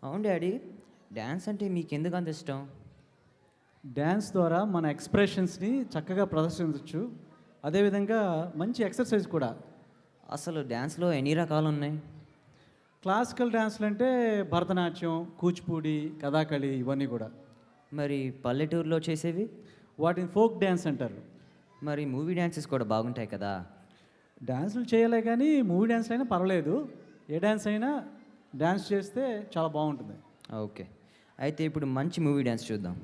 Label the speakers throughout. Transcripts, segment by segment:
Speaker 1: అవును daddy, dance అంటే మీకెందుకు అంత ఇష్టం?
Speaker 2: డ్యాన్స్ ద్వారా మన ఎక్స్ప్రెషన్స్ని చక్కగా ప్రదర్శించవచ్చు. అదేవిధంగా మంచి ఎక్సర్సైజ్ కూడా.
Speaker 1: అసలు డ్యాన్స్లో ఎన్ని రకాలు ఉన్నాయి?
Speaker 2: క్లాసికల్ డ్యాన్స్లు అంటే భరతనాట్యం, కూచిపూడి, కథాకళి ఇవన్నీ కూడా.
Speaker 1: మరి పల్లెటూరులో చేసేవి?
Speaker 2: వాటిని ఫోక్ డ్యాన్స్ అంటారు.
Speaker 1: మరి మూవీ డ్యాన్సెస్ కూడా బాగుంటాయి కదా?
Speaker 2: డ్యాన్సులు చేయలే కానీ మూవీ డ్యాన్స్ అయినా పర్వాలేదు. ఏ డ్యాన్స్ అయినా డ్యాన్స్ చేస్తే చాలా బాగుంటుంది.
Speaker 1: ఓకే, అయితే ఇప్పుడు మంచి మూవీ డ్యాన్స్ చూద్దాం.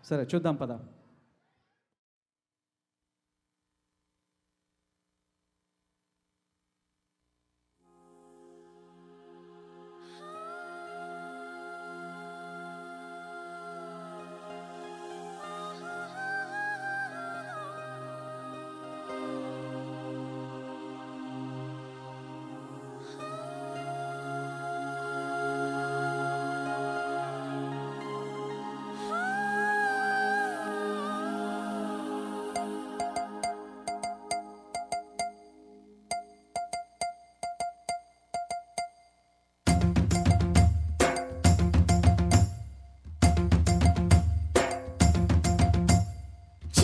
Speaker 2: సరే చూద్దాం పద.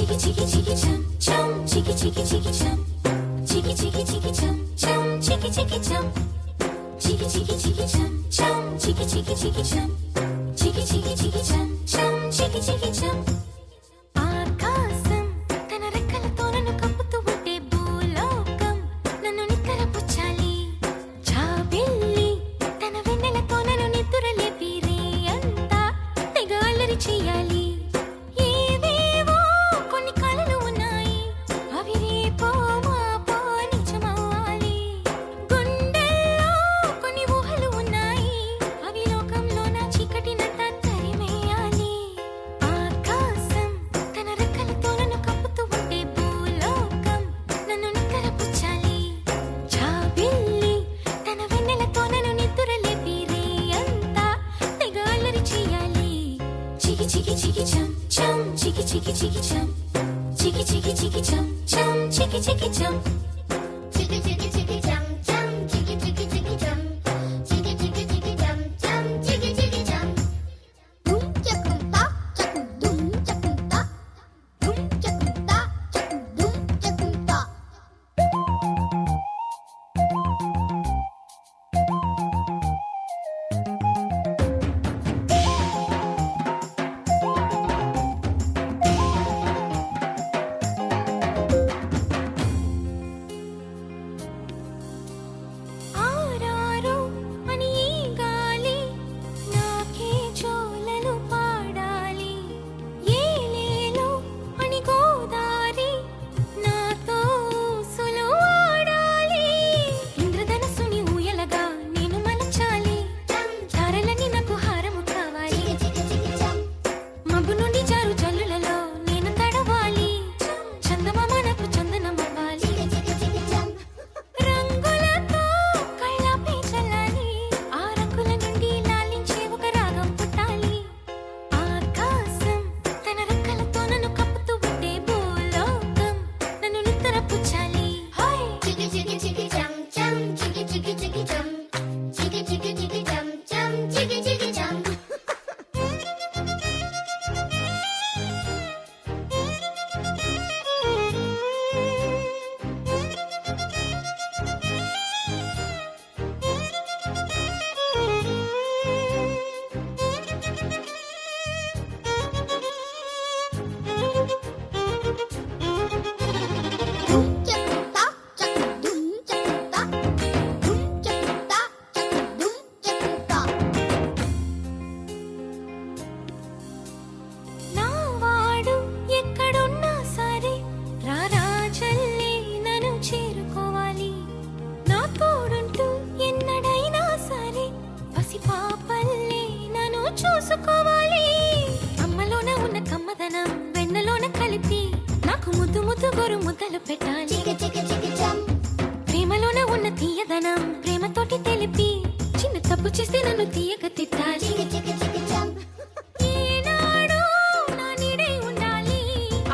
Speaker 3: Chiki chiki chum chum, chiki chiki chiki chum, chiki chiki chiki chum chum, chiki chiki chum, chiki chiki chiki chum chum, chiki chiki chiki chum, chiki chiki chiki chum chum, chiki chiki chum. ఆకాశం తన రెక్కలతో నన్ను కప్పుతూ ఉంటే భూలోకం నన్ను నిక్కరపుచ్చాలి. జాబిల్లి తన వెన్నెలతో నన్ను నిద్రలేపి రేయంతా తెగ అల్లరి చెయ్యాలి. Chiki chiki chum chum, chiki chiki chiki chum, chiki chiki chiki chum chum, chiki chiki chum, chiki chiki chiki chum chum, chiki chiki chiki chum, chiki chiki chiki chum chum, chiki chiki chum. Dum chakum ta, chakum dum chakum ta, dum chakum ta, chakum dum chakum ta. చూసుకోవాలి. అమ్మలోన ఉన్న కమ్మదనం వెన్నలోన కలిపి నాకు ముద్దు ముద్దు గొరు ముద్దలు పెట్టాలి. ప్రేమలోన ఉన్న తీయదనం ప్రేమతోటి తెలిపి చిన్న తప్పు చేస్తే నన్ను తీయక తిట్టాలి. ఈనాడు నా నీడై ఉండాలి,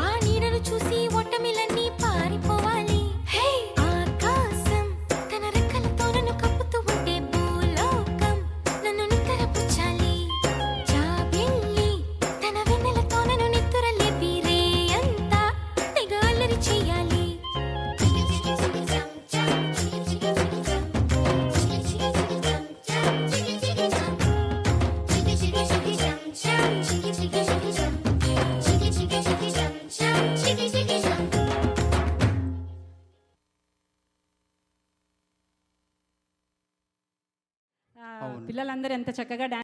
Speaker 3: ఆ నీడను చూసి ఒట్టమిలన్నీ పారిపోవాలి. ఆకాశం తన రెక్కలతో నన్ను కప్పుతూ ఉంటే భూలోకం నన్ను నిక్కరపుచ్చాలి.
Speaker 4: పిల్లలందరూ ఎంత చక్కగా డాన్స్